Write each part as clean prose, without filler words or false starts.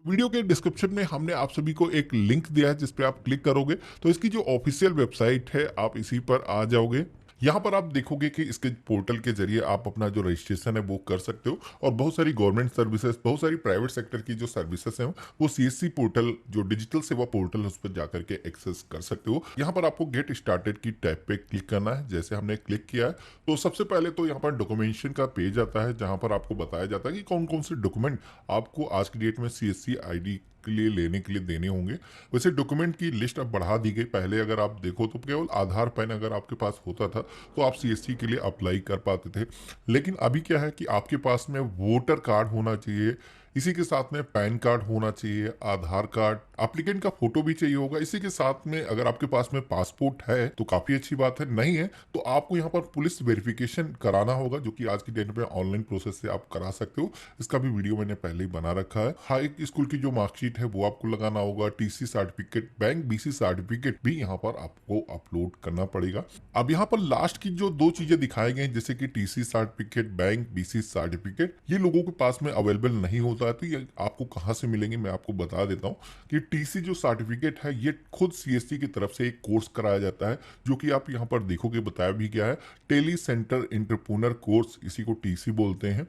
Video के description में हमने आप सभी को एक लिंक दिया है जिस पे आप क्लिक करोगे तो इसकी जो ऑफिशियल वेबसाइट है आप इसी पर आ जाओगे। यहाँ पर आप देखोगे कि इसके पोर्टल के जरिए आप अपना जो रजिस्ट्रेशन है वो कर सकते हो और बहुत सारी गवर्नमेंट सर्विसेज, बहुत सारी प्राइवेट सेक्टर की जो सर्विसेज हैं वो सीएससी पोर्टल, जो डिजिटल सेवा पोर्टल है, उस पर जाकर के एक्सेस कर सकते हो। यहाँ पर आपको गेट स्टार्टेड की टैब पे क्लिक करना है। जैसे हमने क्लिक किया है तो सबसे पहले तो यहाँ पर डॉक्यूमेंटेशन का पेज आता है जहाँ पर आपको बताया जाता है कि कौन कौन से डॉक्यूमेंट आपको आज की डेट में सीएससी आईडी के लिए लेने के लिए देने होंगे। वैसे डॉक्यूमेंट की लिस्ट अब बढ़ा दी गई। पहले अगर आप देखो तो केवल आधार पैन अगर आपके पास होता था तो आप सीएससी के लिए अप्लाई कर पाते थे, लेकिन अभी क्या है कि आपके पास में वोटर कार्ड होना चाहिए, इसी के साथ में पैन कार्ड होना चाहिए, आधार कार्ड, एप्लीकेंट का फोटो भी चाहिए होगा। इसी के साथ में अगर आपके पास में पासपोर्ट है तो काफी अच्छी बात है, नहीं है तो आपको यहाँ पर पुलिस वेरिफिकेशन कराना होगा, जो कि आज की डेट में ऑनलाइन प्रोसेस से आप करा सकते हो। इसका भी वीडियो मैंने पहले ही बना रखा है। हाई स्कूल की जो मार्कशीट है वो आपको लगाना होगा, TC certificate, bank BC certificate भी यहाँ पर आपको अपलोड करना पड़ेगा। अब यहाँ पर लास्ट की जो दो चीजें दिखाई गई जैसे कि TC certificate, bank BC certificate, ये लोगों के पास में अवेलेबल नहीं होता है। तो ये आपको कहाँ से मिलेंगे मैं आपको बता देता हूँ कि टीसी जो सर्टिफिकेट है ये खुद सीएससी की तरफ से एक कोर्स कराया जाता है, जो कि आप यहाँ पर देखोगे बताया भी गया है, टेली सेंटर एंटरप्रेन्योर कोर्स, इसी को टीसी बोलते हैं।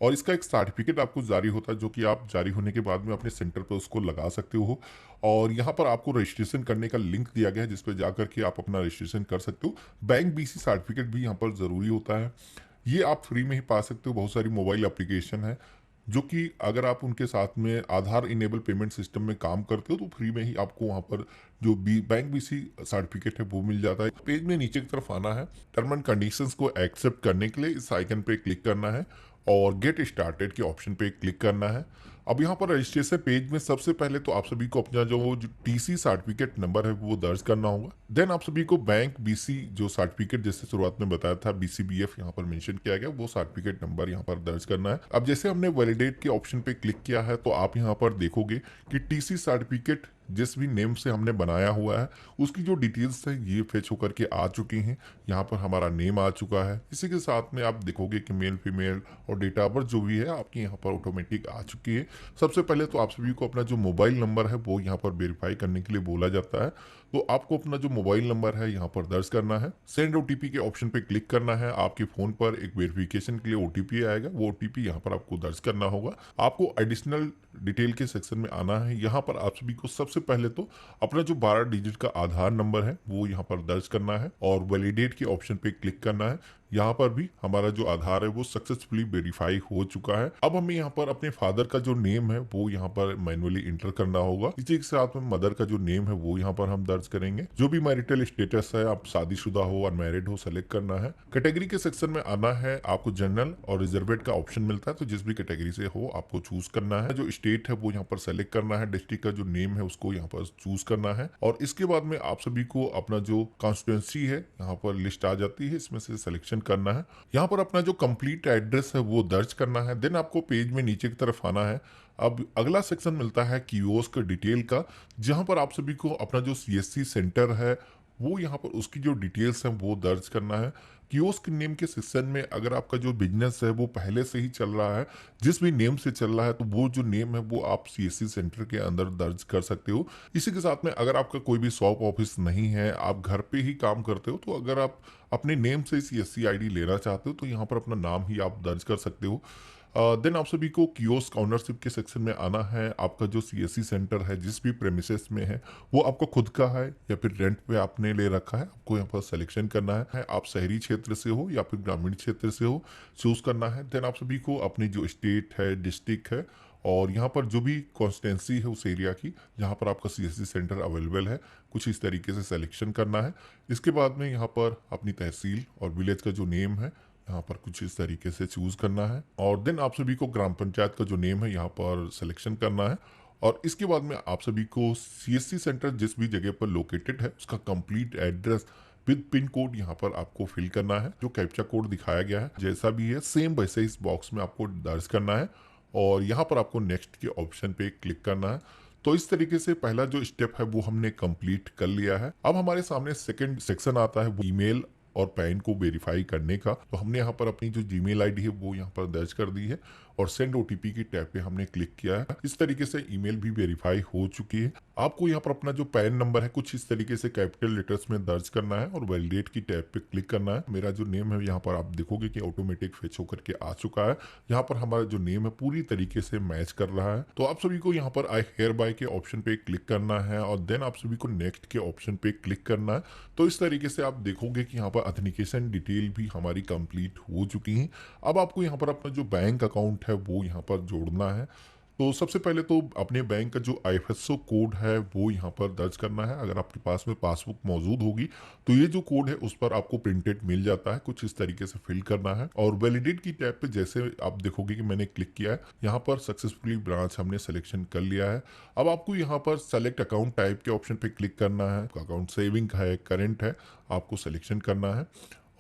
और इसका एक सर्टिफिकेट आपको जारी होता है जो कि आप जारी होने के बाद में अपने सेंटर पर उसको लगा सकते हो। और यहाँ पर आपको रजिस्ट्रेशन करने का लिंक दिया गया है जिस पर जाकर के आप अपना रजिस्ट्रेशन कर सकते हो। बैंक बीसी सर्टिफिकेट भी यहाँ पर ज़रूरी होता है, ये आप फ्री में ही पा सकते हो। बहुत सारी मोबाइल एप्लीकेशन है जो कि अगर आप उनके साथ में आधार इनेबल पेमेंट सिस्टम में काम करते हो तो फ्री में ही आपको वहाँ पर जो बैंक बीसी सर्टिफिकेट है वो मिल जाता है। पेज में नीचे की तरफ आना है, टर्म एंड कंडीशंस को एक्सेप्ट करने के लिए इस आइकन पे क्लिक करना है और गेट स्टार्टेड के ऑप्शन पे क्लिक करना है। अब यहाँ पर रजिस्ट्रेशन पेज में सबसे पहले तो आप सभी को अपना जो टीसी सर्टिफिकेट नंबर है वो दर्ज करना होगा। देन आप सभी को बैंक बीसी जो सर्टिफिकेट जैसे शुरुआत में बताया था बीसीबीएफ यहाँ पर मेंशन किया गया, वो सर्टिफिकेट नंबर यहाँ पर दर्ज करना है। अब जैसे हमने वैलिडेट के ऑप्शन पे क्लिक किया है तो आप यहाँ पर देखोगे कि टीसी सर्टिफिकेट जिस भी नेम से हमने बनाया हुआ है उसकी जो डिटेल्स है ये फेच होकर के आ चुकी हैं। यहाँ पर हमारा नेम आ चुका है, इसी के साथ में आप देखोगे कि मेल फीमेल और डेट ऑफ बर्थ जो भी है आपकी यहाँ पर ऑटोमेटिक आ चुकी है। सबसे पहले तो आप सभी को अपना जो मोबाइल नंबर है वो यहाँ पर वेरीफाई करने के लिए बोला जाता है। तो आपको अपना जो मोबाइल नंबर है यहाँ पर दर्ज करना है, सेंड ओटीपी के ऑप्शन पे क्लिक करना है। आपके फोन पर एक वेरिफिकेशन के लिए ओटीपी आएगा, वो ओटीपी यहाँ पर आपको दर्ज करना होगा। आपको एडिशनल डिटेल के सेक्शन में आना है। यहाँ पर आप सभी को सबसे पहले तो अपना जो 12 डिजिट का आधार नंबर है वो यहाँ पर दर्ज करना है और वैलिडेट के ऑप्शन पे क्लिक करना है। यहाँ पर भी हमारा जो आधार है वो सक्सेसफुली वेरीफाई हो चुका है। अब हमें यहाँ पर अपने फादर का जो नेम है वो यहाँ पर मैनुअली इंटर करना होगा। इसी के साथ में मदर का जो नेम है वो यहाँ पर हम दर्ज करेंगे। जो भी मैरिटल स्टेटस है, आप शादीशुदा हो और मैरिड हो, सेलेक्ट करना है। कैटेगरी के सेक्शन में आना है, आपको जनरल और रिजर्वेड का ऑप्शन मिलता है, तो जिस भी कैटेगरी से हो आपको चूज करना है। जो स्टेट है वो यहाँ पर सेलेक्ट करना है, डिस्ट्रिक्ट का जो नेम है उसको यहाँ पर चूज करना है और इसके बाद में आप सभी को अपना जो कॉन्स्टिट्यूंसी है यहाँ पर लिस्ट आ जाती है, इसमें से सिलेक्शन करना है। यहाँ पर अपना जो कंप्लीट एड्रेस है वो दर्ज करना है। देन आपको पेज में नीचे की तरफ आना है। अब अगला सेक्शन मिलता है कियोस्क डिटेल का, जहां पर आप सभी को अपना जो सीएससी सेंटर है वो यहाँ पर उसकी जो डिटेल्स हैं वो दर्ज करना है। कियोस्क नेम के सेक्शन में अगर आपका जो बिजनेस है वो पहले से ही चल रहा है, जिस भी नेम से चल रहा है, तो वो जो नेम है वो आप सीएससी सेंटर के अंदर दर्ज कर सकते हो। इसी के साथ में अगर आपका कोई भी शॉप ऑफिस नहीं है, आप घर पे ही काम करते हो, तो अगर आप अपने नेम से सीएससी आईडी लेना चाहते हो तो यहाँ पर अपना नाम ही आप दर्ज कर सकते हो। देन आप सभी को कियोस्क ऑनरशिप के सेक्शन में आना है। आपका जो सीएससी सेंटर है जिस भी प्रेमिसेस में है वो आपका खुद का है या फिर रेंट पे आपने ले रखा है, आपको यहाँ पर सिलेक्शन करना है। आप शहरी क्षेत्र से हो या फिर ग्रामीण क्षेत्र से हो, चूज करना है। देन आप सभी को अपनी जो स्टेट है, डिस्ट्रिक्ट है और यहाँ पर जो भी कॉन्स्टिटेंसी है उस एरिया की जहाँ पर आपका सीएससी सेंटर अवेलेबल है, कुछ इस तरीके से सिलेक्शन करना है। इसके बाद में यहाँ पर अपनी तहसील और विलेज का जो नेम है यहाँ पर कुछ इस तरीके से चूज करना है और देन आप सभी को ग्राम पंचायत का जो नेम है यहाँ पर सिलेक्शन करना है। और इसके बाद में आप सभी को सीएससी सेंटर जिस भी जगह पर लोकेटेड है उसका complete address with pin code यहाँ पर आपको फिल करना है। जो कैप्चा कोड दिखाया गया है जैसा भी है सेम वैसे इस बॉक्स में आपको दर्ज करना है और यहाँ पर आपको नेक्स्ट के ऑप्शन पे क्लिक करना है। तो इस तरीके से पहला जो स्टेप है वो हमने कंप्लीट कर लिया है। अब हमारे सामने सेकंड सेक्शन आता है, वो ईमेल और पैन को वेरीफाई करने का। तो हमने यहाँ पर अपनी जो जीमेल आईडी है वो यहाँ पर दर्ज कर दी है और सेंड ओटीपी की टैब पे हमने क्लिक किया है। इस तरीके से ईमेल भी वेरीफाई हो चुकी है। आपको यहाँ पर अपना जो पैन नंबर है कुछ इस तरीके से कैपिटल लेटर्स में दर्ज करना है और वैलिडेट की टैब पे क्लिक करना है। मेरा जो नेम है यहाँ पर आप देखोगे कि ऑटोमेटिक फेच होकर के आ चुका है। यहाँ पर हमारा जो नेम है पूरी तरीके से मैच कर रहा है। तो आप सभी को यहाँ पर आई हेयर बाय के ऑप्शन पे क्लिक करना है और देन आप सभी को नेक्स्ट के ऑप्शन पे क्लिक करना है। तो इस तरीके से आप देखोगे कि यहाँ पर ऑथेंटिकेशन डिटेल भी हमारी कंप्लीट हो चुकी है। अब आपको यहाँ पर अपना जो बैंक अकाउंट है वो यहाँ पर जोड़ना है। तो सबसे पहले तो अपने बैंक का जो आईएफएसओ कोड है वो यहाँ पर दर्ज करना है। अगर आपके पास में पासबुक मौजूद होगी तो ये जो कोड है उस पर आपको प्रिंटेड मिल जाता है। कुछ इस तरीके से फिल करना है और वैलिडेट की टैब पे जैसे आप देखोगे कि मैंने क्लिक किया है, यहाँ पर सक्सेसफुली ब्रांच हमने सिलेक्शन कर लिया है। अब आपको यहाँ पर सेलेक्ट अकाउंट टाइप के ऑप्शन पे क्लिक करना है। अकाउंट सेविंग है, करेंट है, आपको सिलेक्शन करना है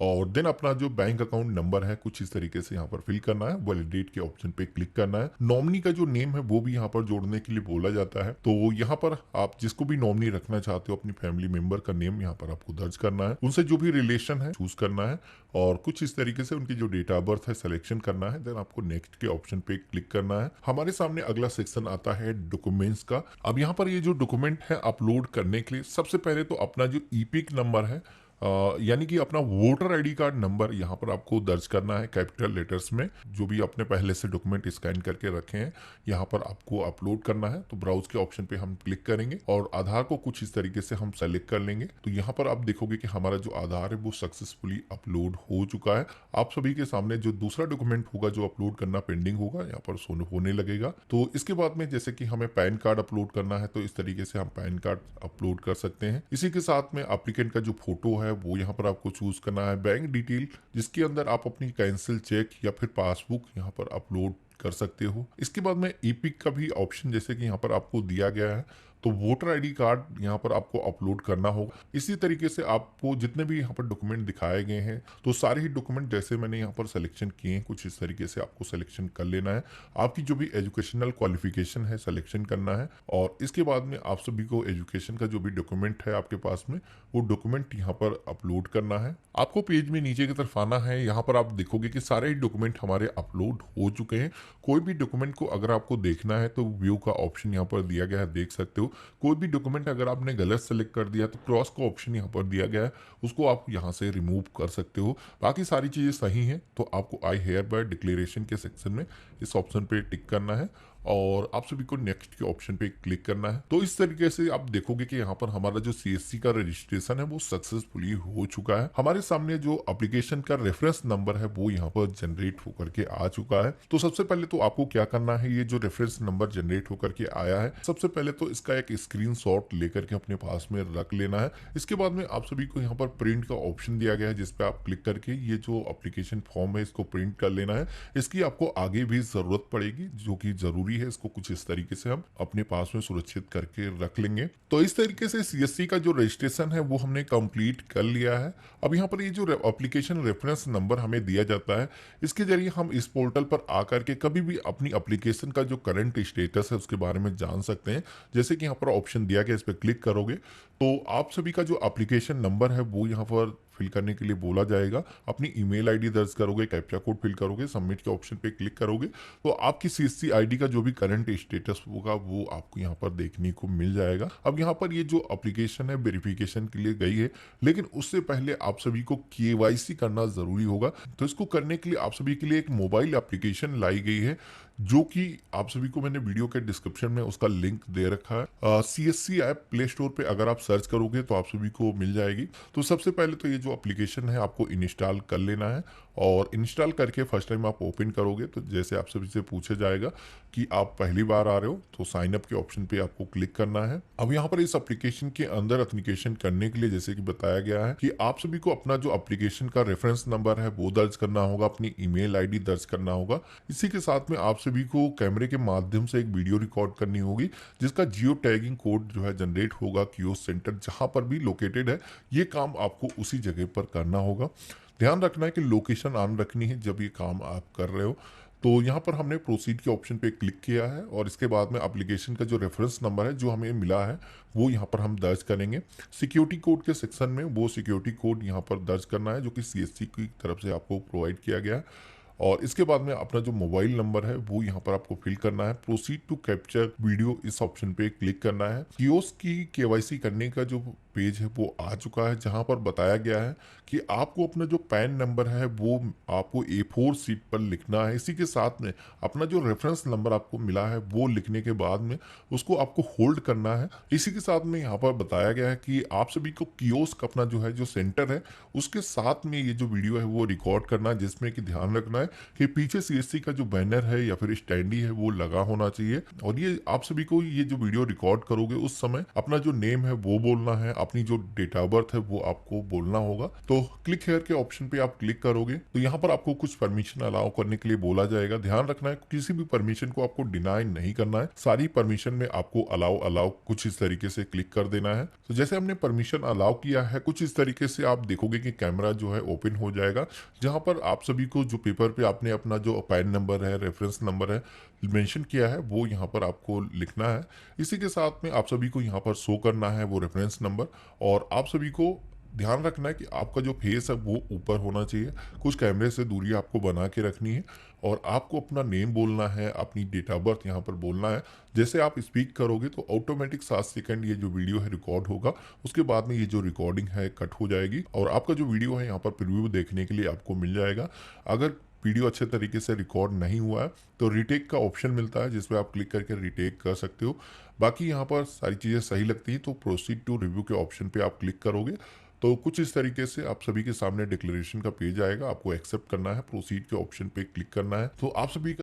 और देन अपना जो बैंक अकाउंट नंबर है कुछ इस तरीके से यहाँ पर फिल करना है। वैलिडेट के ऑप्शन पे क्लिक करना है। नॉमिनी का जो नेम है वो भी यहाँ पर जोड़ने के लिए बोला जाता है। तो यहाँ पर आप जिसको भी नॉमिनी रखना चाहते हो अपनी फैमिली मेंबर का नेम यहाँ पर आपको दर्ज करना है। उनसे जो भी रिलेशन है चूज करना है और कुछ इस तरीके से उनकी जो डेट ऑफ बर्थ है सिलेक्शन करना है। देन आपको नेक्स्ट के ऑप्शन पे क्लिक करना है। हमारे सामने अगला सेक्शन आता है डॉक्यूमेंट्स का। अब यहाँ पर ये जो डॉक्यूमेंट है अपलोड करने के लिए सबसे पहले तो अपना जो ईपिक नंबर है यानी कि अपना वोटर आईडी कार्ड नंबर यहाँ पर आपको दर्ज करना है कैपिटल लेटर्स में। जो भी अपने पहले से डॉक्यूमेंट स्कैन करके रखे हैं यहाँ पर आपको अपलोड करना है। तो ब्राउज के ऑप्शन पे हम क्लिक करेंगे और आधार को कुछ इस तरीके से हम सेलेक्ट कर लेंगे। तो यहाँ पर आप देखोगे कि हमारा जो आधार है वो सक्सेसफुली अपलोड हो चुका है। आप सभी के सामने जो दूसरा डॉक्यूमेंट होगा जो अपलोड करना पेंडिंग होगा यहाँ पर होने लगेगा। तो इसके बाद में जैसे कि हमें पैन कार्ड अपलोड करना है तो इस तरीके से हम पैन कार्ड अपलोड कर सकते हैं। इसी के साथ में एप्लीकेंट का जो फोटो है वो यहाँ पर आपको चूज करना है। बैंक डिटेल जिसके अंदर आप अपनी कैंसिल चेक या फिर पासबुक यहाँ पर अपलोड कर सकते हो। इसके बाद में ईपिक का भी ऑप्शन जैसे कि यहाँ पर आपको दिया गया है तो वोटर आईडी कार्ड यहाँ पर आपको अपलोड करना होगा। इसी तरीके से आपको जितने भी यहाँ पर डॉक्यूमेंट दिखाए गए हैं तो सारे ही डॉक्यूमेंट जैसे मैंने यहाँ पर सिलेक्शन किए हैं कुछ इस तरीके से आपको सिलेक्शन कर लेना है। आपकी जो भी एजुकेशनल क्वालिफिकेशन है सिलेक्शन करना है और इसके बाद में आप सभी को एजुकेशन का जो भी डॉक्यूमेंट है आपके पास में वो डॉक्यूमेंट यहाँ पर अपलोड करना है। आपको पेज में नीचे की तरफ आना है। यहाँ पर आप देखोगे कि सारे ही डॉक्यूमेंट हमारे अपलोड हो चुके हैं। कोई भी डॉक्यूमेंट को अगर आपको देखना है तो व्यू का ऑप्शन यहाँ पर दिया गया है, देख सकते हो। कोई भी डॉक्यूमेंट अगर आपने गलत सेलेक्ट कर दिया तो क्रॉस का ऑप्शन यहाँ पर दिया गया है, उसको आप यहाँ से रिमूव कर सकते हो। बाकी सारी चीज़ें सही हैं तो आपको आई हेयर बाय डिक्लेरेशन के सेक्शन में इस ऑप्शन पे टिक करना है और आप सभी को नेक्स्ट के ऑप्शन पे क्लिक करना है। तो इस तरीके से आप देखोगे कि यहाँ पर हमारा जो सीएससी का रजिस्ट्रेशन है वो सक्सेसफुली हो चुका है। हमारे सामने जो एप्लीकेशन का रेफरेंस नंबर है वो यहाँ पर जनरेट होकर के आ चुका है। तो सबसे पहले तो आपको क्या करना है, ये जो रेफरेंस नंबर जनरेट होकर के आया है सबसे पहले तो इसका एक स्क्रीनशॉट लेकर के अपने पास में रख लेना है। इसके बाद में आप सभी को यहाँ पर प्रिंट का ऑप्शन दिया गया है जिसपे आप क्लिक करके ये जो एप्लीकेशन फॉर्म है इसको प्रिंट कर लेना है। इसकी आपको आगे भी जरूरत पड़ेगी जो कि जरूरी है। इसको कुछ इस तरीके से हम अपने पास में सुरक्षित करके रख लेंगे। तो इस तरीके से सीएससी का जो रजिस्ट्रेशन है वो हमने कंप्लीट कर लिया है। अब यहाँ पर ये जो एप्लीकेशन रेफरेंस नंबर हमें दिया जाता है इसके जरिए हम इस पोर्टल पर आकर के कभी भी अपनी एप्लीकेशन का जो करंट स्टेटस है उसके बारे में जान सकते हैं। जैसे कि यहाँ पर ऑप्शन दिया गया, इस पर क्लिक करोगे तो आप सभी का जो एप्लीकेशन नंबर है वो यहाँ पर फिल करने के लिए बोला जाएगा। अपनी ईमेल आईडी दर्ज करोगे, कैप्चा कोड फिल करोगे, सबमिट के ऑप्शन पे क्लिक करोगे तो आपकी सीएससी आईडी का जो भी करंट स्टेटस होगा वो आपको यहाँ पर देखने को मिल जाएगा। अब यहाँ पर ये जो एप्लीकेशन है वेरिफिकेशन के लिए गई है लेकिन उससे पहले आप सभी को केवाईसी करना जरूरी होगा। तो इसको करने के लिए आप सभी के लिए एक मोबाइल एप्लीकेशन लाई गई है जो कि आप सभी को मैंने वीडियो के डिस्क्रिप्शन में उसका लिंक दे रखा है। सीएससी ऐप प्ले स्टोर पे अगर आप सर्च करोगे तो आप सभी को मिल जाएगी। तो सबसे पहले तो ये जो एप्लीकेशन है आपको इंस्टॉल कर लेना है और इंस्टॉल करके फर्स्ट टाइम आप ओपन करोगे तो जैसे आप सभी से पूछा जाएगा कि आप पहली बार आ रहे हो तो साइन अप के ऑप्शन पे आपको क्लिक करना है। अब यहाँ पर इस एप्लीकेशन के अंदर एप्लीकेशन करने के लिए जैसे कि बताया गया है कि आप सभी को अपना जो एप्लीकेशन का रेफरेंस नंबर है वो दर्ज करना होगा, अपनी ईमेल आईडी दर्ज करना होगा। इसी के साथ में आप सभी को कैमरे के माध्यम से एक वीडियो रिकॉर्ड करनी होगी जिसका जियो टैगिंग कोड जो है जनरेट होगा कियोस्क सेंटर जहां पर भी लोकेटेड है। ये काम आपको उसी जगह पर करना होगा। ध्यान रखना है कि लोकेशन ऑन रखनी है जब ये काम आप कर रहे हो। तो यहाँ पर हमने प्रोसीड के ऑप्शन पे क्लिक किया है और इसके बाद में एप्लीकेशन का जो रेफरेंस नंबर है जो हमें मिला है वो यहाँ पर हम दर्ज करेंगे। सिक्योरिटी कोड के सेक्शन में वो सिक्योरिटी कोड यहाँ पर दर्ज करना है जो कि सीएससी की तरफ से आपको प्रोवाइड किया गया है। और इसके बाद में अपना जो मोबाइल नंबर है वो यहाँ पर आपको फिल करना है। प्रोसीड टू कैप्चर वीडियो इस ऑप्शन पे क्लिक करना है। कियोस्क की केवाईसी करने का जो पेज है वो आ चुका है, जहां पर बताया गया है कि आपको अपना जो पैन नंबर है वो आपको A4 शीट पर लिखना है। इसी के साथ में अपना जो रेफरेंस नंबर आपको मिला है वो लिखने के बाद में उसको आपको होल्ड करना है। इसी के साथ में यहाँ पर बताया गया है कि आप सभी को कियोस्क अपना जो है जो सेंटर है उसके साथ में ये जो वीडियो है वो रिकॉर्ड करना है, जिसमें कि ध्यान रखना है कि पीछे CSC का जो बैनर है या फिर स्टैंडी है वो लगा होना चाहिए। और ये आप सभी को ये जो वीडियो रिकॉर्ड करोगे उस समय अपना जो नेम है वो बोलना है, अपनी जो डेट ऑफ बर्थ है वो आपको बोलना होगा। तो क्लिक हेयर के ऑप्शन पे आप क्लिक करोगे तो यहाँ पर आपको कुछ परमिशन अलाउ करने के लिए बोला जाएगा। ध्यान रखना है किसी भी परमिशन को आपको डिनाई नहीं करना है, सारी परमिशन में आपको अलाउ अलाउ कुछ इस तरीके से क्लिक कर देना है। तो जैसे हमने परमिशन अलाउ किया है कुछ इस तरीके से आप देखोगे कि कैमरा जो है ओपन हो जाएगा, जहां पर आप सभी को जो पेपर पे आपने अपना जो पैन नंबर है, रेफरेंस नंबर है मेंशन किया है वो यहाँ पर आपको लिखना है। इसी के साथ में आप सभी को यहाँ पर शो करना है वो रेफरेंस नंबर, और आप सभी को ध्यान रखना है कि आपका जो फेस है वो ऊपर होना चाहिए, कुछ कैमरे से दूरी आपको बना के रखनी है, और आपको अपना नेम बोलना है, अपनी डेट ऑफ बर्थ यहाँ पर बोलना है। जैसे आप स्पीक करोगे तो ऑटोमेटिक 7 सेकंड ये जो वीडियो है रिकॉर्ड होगा, उसके बाद में ये जो रिकॉर्डिंग है कट हो जाएगी और आपका जो वीडियो है यहाँ पर प्रीव्यू देखने के लिए आपको मिल जाएगा। अगर वीडियो अच्छे तरीके से रिकॉर्ड नहीं हुआ है तो रीटेक का ऑप्शन मिलता है, जिसपे आप क्लिक करके रीटेक कर सकते हो। बाकी यहाँ पर सारी चीज़ें सही लगती हैं तो प्रोसीड टू रिव्यू के ऑप्शन पे आप क्लिक करोगे तो कुछ इस तरीके से आप सभी के सामने डिक्लेरेशन का पेज आएगा, आपको एक्सेप्ट करना है, प्रोसीड के ऑप्शन पे क्लिक करना है। तो आप सभी